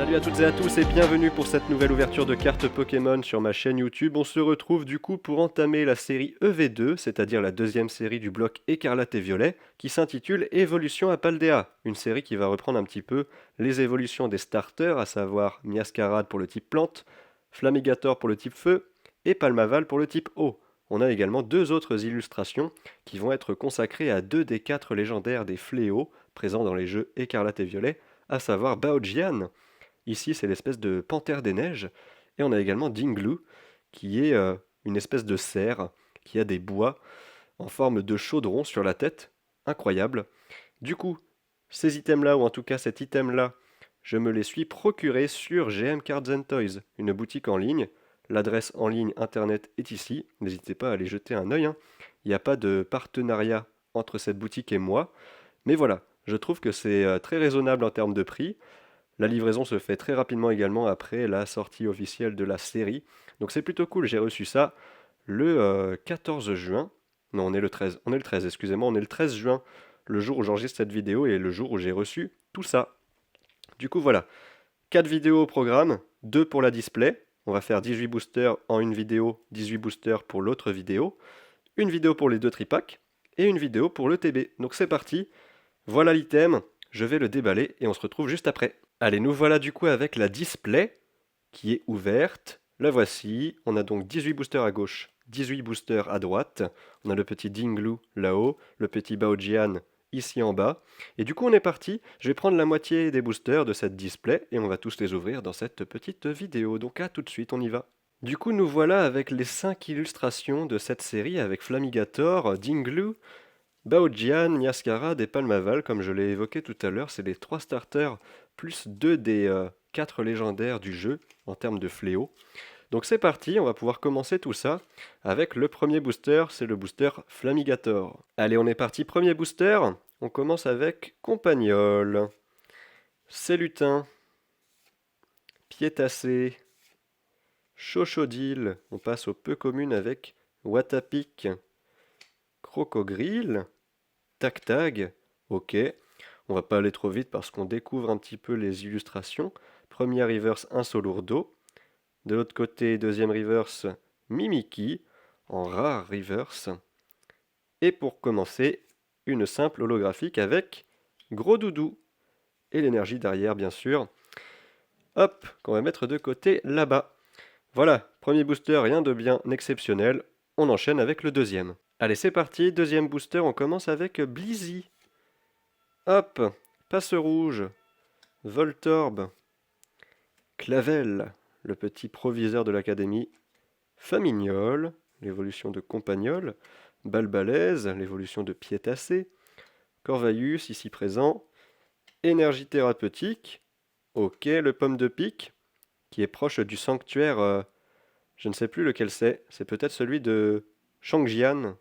Salut à toutes et à tous et bienvenue pour cette nouvelle ouverture de cartes Pokémon sur ma chaîne YouTube. On se retrouve du coup pour entamer la série EV2, c'est-à-dire la deuxième série du bloc Écarlate et Violet, qui s'intitule Évolution à Paldea. Une série qui va reprendre un petit peu les évolutions des starters, à savoir Miascarade pour le type plante, Flamigator pour le type feu et Palmaval pour le type eau. On a également deux autres illustrations qui vont être consacrées à deux des quatre légendaires des fléaux présents dans les jeux Écarlate et Violet, à savoir Baojian. Ici, c'est l'espèce de panthère des neiges. Et on a également Dinglu, qui est une espèce de cerf qui a des bois en forme de chaudron sur la tête. Incroyable. Du coup, ces items-là, ou en tout cas cet item-là, je me les suis procurés sur GM Cards and Toys, une boutique en ligne. L'adresse en ligne internet est ici. N'hésitez pas à aller jeter un œil, hein. Il n'y a pas de partenariat entre cette boutique et moi. Mais voilà, je trouve que c'est très raisonnable en termes de prix. La livraison se fait très rapidement également après la sortie officielle de la série. Donc c'est plutôt cool, j'ai reçu ça le 14 juin. Non, on est le 13, excusez-moi, on est le 13 juin, le jour où j'enregistre cette vidéo et le jour où j'ai reçu tout ça. Du coup voilà, 4 vidéos au programme, 2 pour la display. On va faire 18 boosters en une vidéo, 18 boosters pour l'autre vidéo, une vidéo pour les deux tripacks et une vidéo pour le TB. Donc c'est parti, voilà l'item, je vais le déballer et on se retrouve juste après. Allez, nous voilà du coup avec la display qui est ouverte. La voici. On a donc 18 boosters à gauche, 18 boosters à droite. On a le petit Dinglu là-haut, le petit Baojian ici en bas. Et du coup, on est parti. Je vais prendre la moitié des boosters de cette display et on va tous les ouvrir dans cette petite vidéo. Donc à tout de suite, on y va. Du coup, nous voilà avec les 5 illustrations de cette série avec Flamigator, Dinglu, Baojian, Miascarade et Palmaval, comme je l'ai évoqué tout à l'heure, c'est les 3 starters plus 2 des 4 légendaires du jeu en termes de fléau. Donc c'est parti, on va pouvoir commencer tout ça avec le premier booster, c'est le booster Flamigator. Allez, on est parti, premier booster, on commence avec Compagnol, Cellutin, Piétassé, Chochodile, on passe aux peu communes avec Watapic, Crocogrille, Tac Tag, ok. On va pas aller trop vite parce qu'on découvre un petit peu les illustrations. Premier reverse, un Solourdo. De l'autre côté, deuxième reverse, Mimiki, en rare reverse. Et pour commencer, une simple holographique avec Gros Doudou. Et l'énergie derrière, bien sûr. Hop, qu'on va mettre de côté là-bas. Voilà, premier booster, rien de bien exceptionnel. On enchaîne avec le deuxième. Allez, c'est parti, deuxième booster, on commence avec Blizzy. Hop, Passe Rouge, Voltorb, Clavel, le petit proviseur de l'académie, Famignol, l'évolution de Compagnol, Balbalaise, l'évolution de Piétassé, Corvaius, ici présent, Énergie thérapeutique, ok, le Pomme de Pique, qui est proche du sanctuaire, je ne sais plus lequel c'est peut-être celui de Shangjian,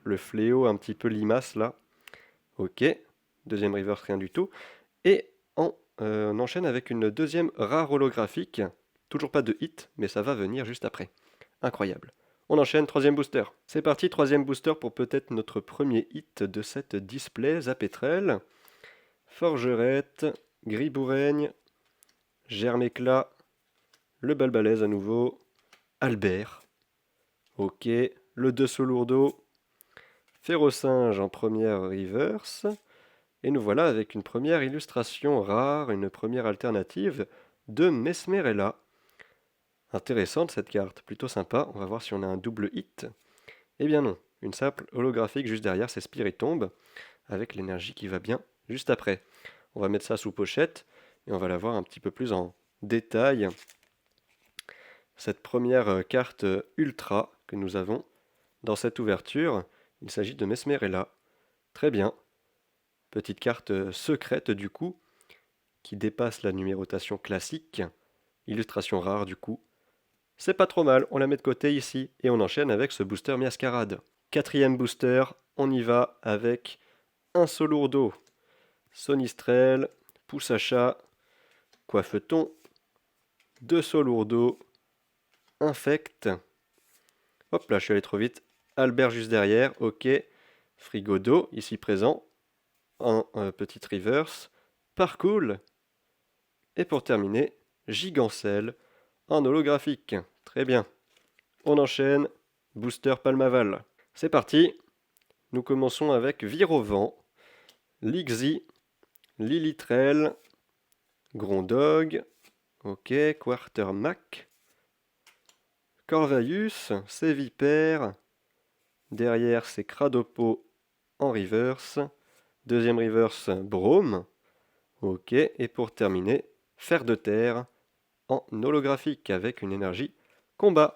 le fléau un petit peu limace là, ok, deuxième reverse, rien du tout, et on enchaîne avec une deuxième rare holographique. Toujours pas de hit, mais ça va venir juste après. Incroyable. On enchaîne, troisième booster. C'est parti, troisième booster pour peut-être notre premier hit de cette display. Zapétrel, Forgerette, Griboureigne, Germéclat, le Balbalaise à nouveau, Albert. Ok, le 2 Lourdeau, Férocinge en première reverse. Et nous voilà avec une première illustration rare, une première alternative de Mesmerella. Intéressante cette carte, plutôt sympa. On va voir si on a un double hit. Eh bien non, une simple holographique juste derrière, c'est Spiritomb, avec l'énergie qui va bien juste après. On va mettre ça sous pochette et on va la voir un petit peu plus en détail. Cette première carte ultra que nous avons dans cette ouverture, il s'agit de Mesmerella. Très bien. Petite carte secrète du coup, qui dépasse la numérotation classique. Illustration rare du coup. C'est pas trop mal, on la met de côté ici, et on enchaîne avec ce booster Miascarade. Quatrième booster, on y va avec un Solourdo, Sonistrel, Poussacha, Coiffeton, deux Solourdo, Infect. Hop là, je suis allé trop vite. Albert juste derrière, ok. Frigodo, ici présent, en petite reverse. Parcool, Et pour terminer, Gigancelle en holographique. Très bien. On enchaîne. Booster Palmaval. C'est parti. Nous commençons avec Virovent, Lixie, Lilitrel, Grondog, ok, Quartermac, Corvaius, Sévipère, derrière c'est Cradopo en reverse, deuxième reverse Brome, ok, et pour terminer, Fer de Terre en holographique avec une énergie combat.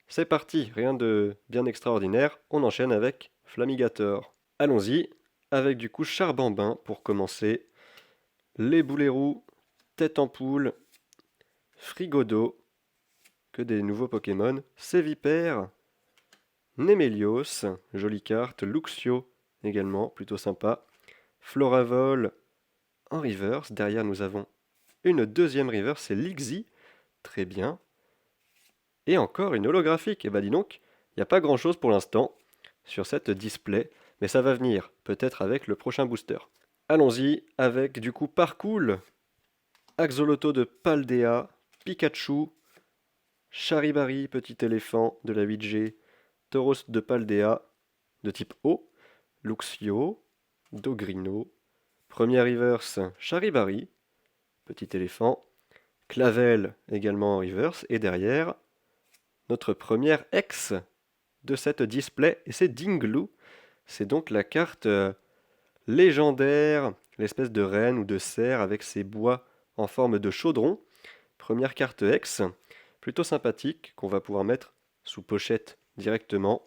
C'est parti, rien de bien extraordinaire, on enchaîne avec Flamigator. Allons-y, avec du coup Charbambin pour commencer, les boulets roux, Tête en poule, Frigodo, que des nouveaux Pokémon, Sévipère, Némélios, jolie carte, Luxio également, plutôt sympa, Floravol en reverse, derrière nous avons une deuxième reverse, c'est Lixie, très bien, et encore une holographique, et bah dis donc, il n'y a pas grand chose pour l'instant sur cette display, mais ça va venir, peut-être avec le prochain booster. Allons-y avec du coup Parcours, Axolotl de Paldea, Pikachu, Charibari, petit éléphant de la 8G, Tauros de Paldea de type eau, Luxio, Dogrino, premier reverse Charibari, petit éléphant, Clavel également en reverse, et derrière notre première ex de cette display, et c'est Dinglu, c'est donc la carte légendaire, l'espèce de reine ou de cerf avec ses bois en forme de chaudron. Première carte ex, plutôt sympathique, qu'on va pouvoir mettre sous pochette directement.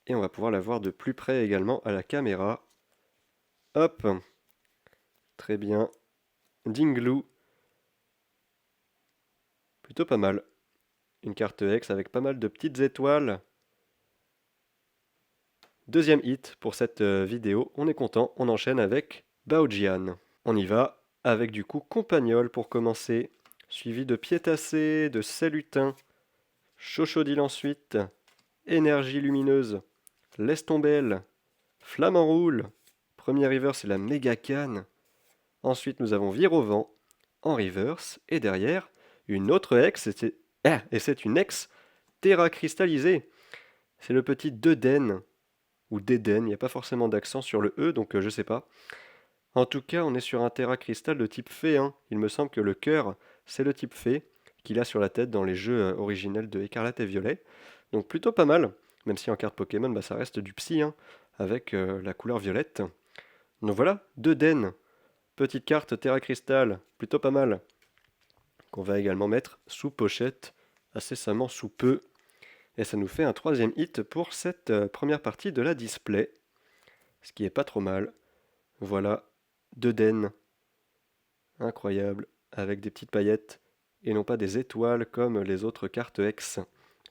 Et on va pouvoir la voir de plus près également à la caméra. Hop, très bien. Dinglu, plutôt pas mal. Une carte ex avec pas mal de petites étoiles. Deuxième hit pour cette vidéo, on est content, on enchaîne avec Baojian. On y va avec du coup Compagnol pour commencer, suivi de Piétacé, de Salutin, Chochodile ensuite, Énergie lumineuse, Lestombelle, Flamme en roule, premier reverse c'est la Méga Canne, ensuite nous avons Virovent en reverse, et derrière une autre ex, et c'est une ex Terra cristallisée, c'est le petit Deden, ou Deden, il n'y a pas forcément d'accent sur le E, donc je sais pas. En tout cas, on est sur un Terra Cristal de type fée. Hein. Il me semble que le cœur, c'est le type fée qu'il a sur la tête dans les jeux originels de Écarlate et Violet. Donc plutôt pas mal, même si en carte Pokémon, bah, ça reste du psy, hein, avec la couleur violette. Donc voilà, 2 Den, petite carte Terra Cristal, plutôt pas mal, qu'on va également mettre sous pochette, incessamment sous peu. Et ça nous fait un troisième hit pour cette première partie de la display, ce qui est pas trop mal. Voilà, 2 Den, incroyable, avec des petites paillettes, et non pas des étoiles comme les autres cartes ex.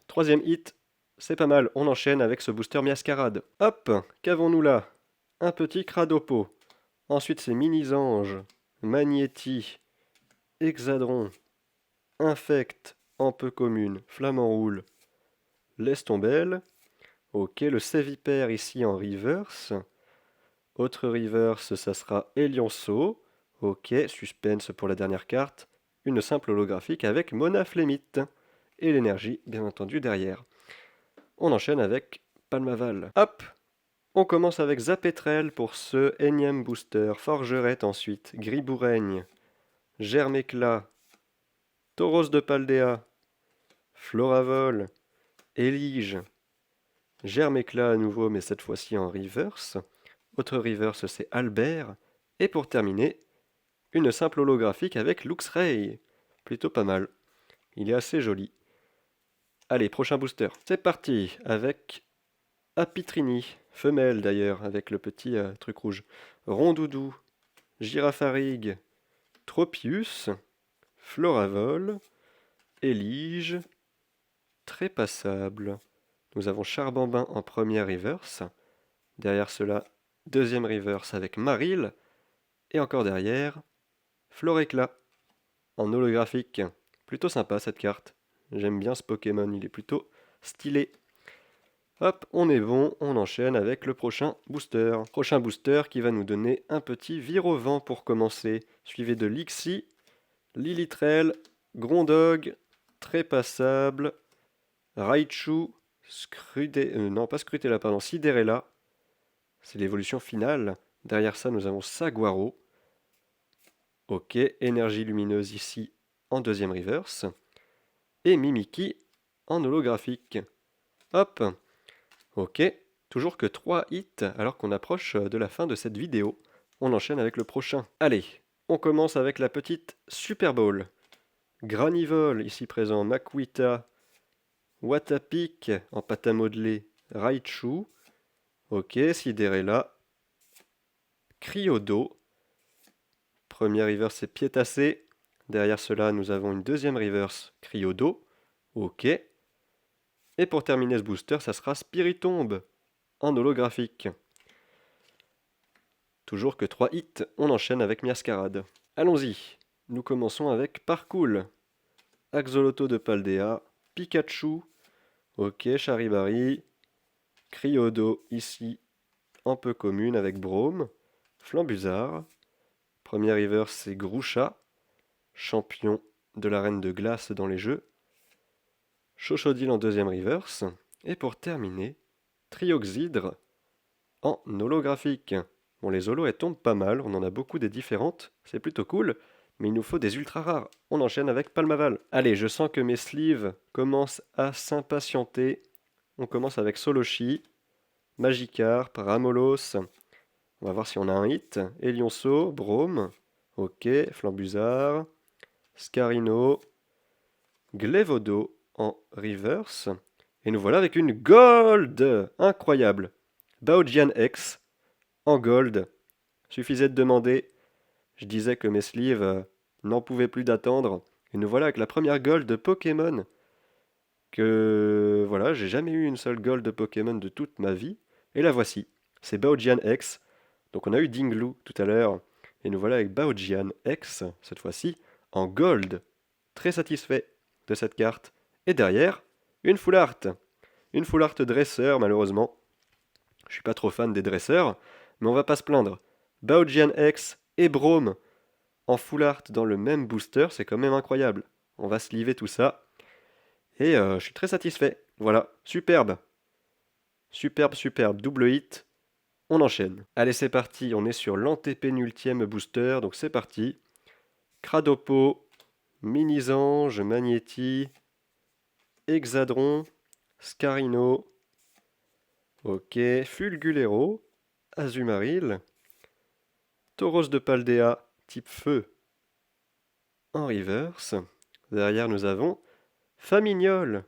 Troisième hit, c'est pas mal, on enchaîne avec ce booster Miascarade. Hop, qu'avons-nous là? Un petit Cradopo. Ensuite c'est Mini-Ange, Magnéti, Hexadron, Infect, en peu commune, Flamme en roule, Lestombelle. Ok, le Sévipère ici en reverse. Autre reverse, ça sera Elionceau. Ok, suspense pour la dernière carte. Une simple holographique avec Monaflémite. Et l'énergie, bien entendu, derrière. On enchaîne avec Palmaval. Hop! On commence avec Zapetrel pour ce énième booster. Forgerette ensuite. Griboureigne. Germéclat. Tauros de Paldea. Floravol. Élige. Germéclat à nouveau, mais cette fois-ci en reverse. Autre reverse, c'est Albert. Et pour terminer, une simple holographique avec Luxray. Plutôt pas mal. Il est assez joli. Allez, prochain booster. C'est parti avec Apitrini, femelle d'ailleurs, avec le petit truc rouge. Rondoudou, Girafarig, Tropius, Floravol, Élige, Trépassable. Nous avons Charbambin en première reverse. Derrière cela, deuxième reverse avec Maril. Et encore derrière, Floréclat en holographique. Plutôt sympa cette carte. J'aime bien ce Pokémon, il est plutôt stylé. Hop, on est bon, on enchaîne avec le prochain booster. Prochain booster qui va nous donner un petit Virovent pour commencer, suivi de Lixie, Lilitrel, Grondog, Trépassable, Raichu, non pas Scrutella, pardon, Sidérella. C'est l'évolution finale. Derrière ça, nous avons Saguaro. Ok, énergie lumineuse ici en deuxième reverse. Et Mimikyu en holographique. Hop. Ok, toujours que 3 hits alors qu'on approche de la fin de cette vidéo. On enchaîne avec le prochain. Allez, on commence avec la petite Super Bowl. Granivol, ici présent, Makuita, Watapik en pâte à modeler, Raichu. Ok, Sidérella, Cryodo. Première reverse, c'est Piétassé. Derrière cela, nous avons une deuxième reverse, Cryodo. Ok. Et pour terminer ce booster, ça sera Spiritomb en holographique. Toujours que 3 hits, on enchaîne avec Miascarade. Allons-y. Nous commençons avec Parcours. Axolotl de Paldea, Pikachu. Ok, Charibari. Cryodo ici en peu commune avec Brome. Flambuzard. Première reverse, c'est Groucha, champion de l'arène de glace dans les jeux. Chochodile en deuxième reverse. Et pour terminer, Trioxhydre en holographique. Bon, les holos, elles tombent pas mal, on en a beaucoup des différentes, c'est plutôt cool, mais il nous faut des ultra rares. On enchaîne avec Palmaval. Allez, je sens que mes sleeves commencent à s'impatienter. On commence avec Soloshi, Magikarp, Ramolos. On va voir si on a un hit. Elionceau, Brome. Ok, Flambuzard, Scarino, Glevodo en reverse. Et nous voilà avec une gold incroyable. Baojian X en gold. Suffisait de demander. Je disais que mes sleeves n'en pouvaient plus d'attendre. Et nous voilà avec la première gold de Pokémon. Que voilà, j'ai jamais eu une seule gold de Pokémon de toute ma vie. Et la voici. C'est Baojian X. Donc on a eu Dinglu tout à l'heure. Et nous voilà avec Baojian X, cette fois-ci, en gold. Très satisfait de cette carte. Et derrière, une full art. Une full art dresseur, malheureusement. Je suis pas trop fan des dresseurs, mais on va pas se plaindre. Baojian X et Brome en full art dans le même booster, c'est quand même incroyable. On va sleever tout ça. Et je suis très satisfait. Voilà, superbe. Superbe, superbe, double hit. On enchaîne. Allez, c'est parti, on est sur l'antépénultième booster, donc c'est parti. Cradopo, Minizange, Magnéti, Hexadron, Scarino, ok, Fulgulero, Azumarill, Tauros de Paldea, type feu, en reverse. Derrière, nous avons Famignol,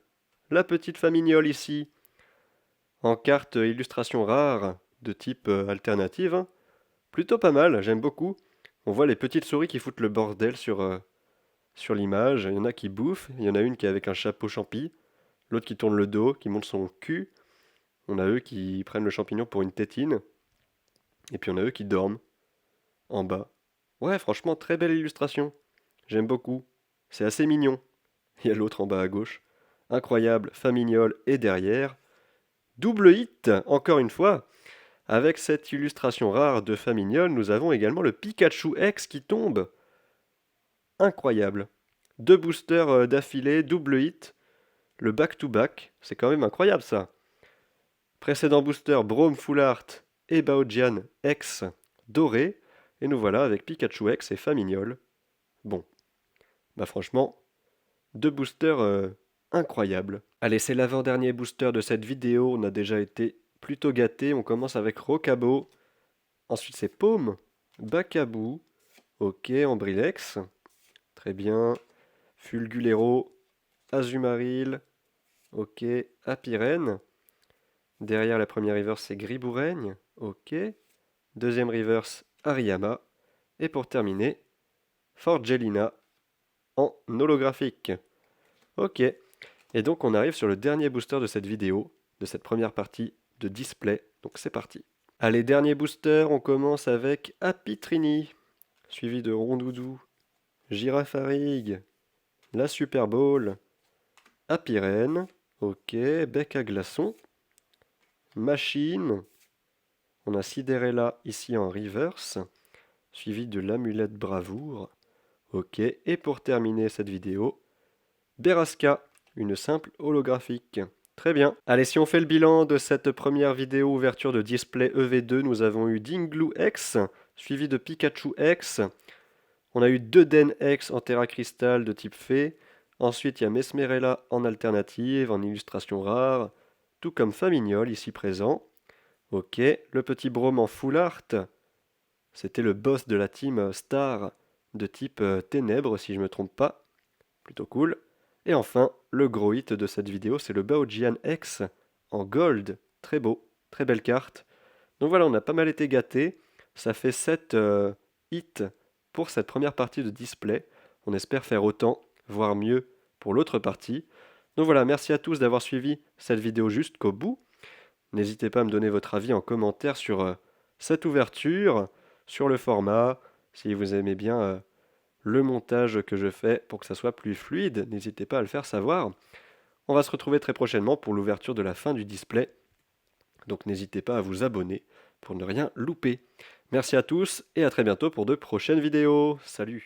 la petite Famignol ici, en carte illustration rare de type alternative. Hein. Plutôt pas mal, j'aime beaucoup. On voit les petites souris qui foutent le bordel sur l'image. Il y en a qui bouffent, il y en a une qui est avec un chapeau champi, l'autre qui tourne le dos, qui monte son cul. On a eux qui prennent le champignon pour une tétine. Et puis on a eux qui dorment en bas. Ouais, franchement, très belle illustration. J'aime beaucoup. C'est assez mignon. Il y a l'autre en bas à gauche. Incroyable, Famignol et derrière. Double hit, encore une fois. Avec cette illustration rare de Famignol, nous avons également le Pikachu X qui tombe. Incroyable. Deux boosters d'affilée, double hit. Le back-to-back, c'est quand même incroyable ça. Précédent booster, Brome Full Art et Baojian X doré. Et nous voilà avec Pikachu X et Famignol. Bon, bah franchement, deux boosters incroyables. Allez, c'est l'avant-dernier booster de cette vidéo. On a déjà été plutôt gâtés. On commence avec Rocabo. Ensuite, c'est Paume, Bacabou. Ok, Ambrilex. Très bien. Fulgulero, Azumarill. Ok, Apirène. Derrière la première reverse, c'est Griboureigne. Ok. Deuxième reverse, Hariyama. Et pour terminer, Forgelina en holographique. Ok. Et donc on arrive sur le dernier booster de cette vidéo, de cette première partie de display. Donc c'est parti. Allez, dernier booster, on commence avec Apitrini, suivi de Rondoudou, Girafarig, la Super Bowl, Apirène, ok, Bec à glaçon, Machine, on a Sidérella ici en reverse, suivi de l'amulette bravoure, Ok, et pour terminer cette vidéo, Beraska, une simple holographique. Très bien. Allez, si on fait le bilan de cette première vidéo ouverture de display EV2, nous avons eu Dinglu X, suivi de Pikachu X. On a eu 2 Den X en Terra Crystal de type Fée. Ensuite, il y a Mesmerella en alternative, en illustration rare, tout comme Famignol ici présent. Ok, le petit Brome en full art. C'était le boss de la team Star de type Ténèbres, si je ne me trompe pas. Plutôt cool. Et enfin, le gros hit de cette vidéo, c'est le Baojian X en gold. Très beau, très belle carte. Donc voilà, on a pas mal été gâtés. Ça fait 7 hits pour cette première partie de display. On espère faire autant, voire mieux pour l'autre partie. Donc voilà, merci à tous d'avoir suivi cette vidéo jusqu'au bout. N'hésitez pas à me donner votre avis en commentaire sur cette ouverture, sur le format, si vous aimez bien le montage que je fais pour que ça soit plus fluide. N'hésitez pas à le faire savoir. On va se retrouver très prochainement pour l'ouverture de la fin du display. Donc n'hésitez pas à vous abonner pour ne rien louper. Merci à tous et à très bientôt pour de prochaines vidéos. Salut!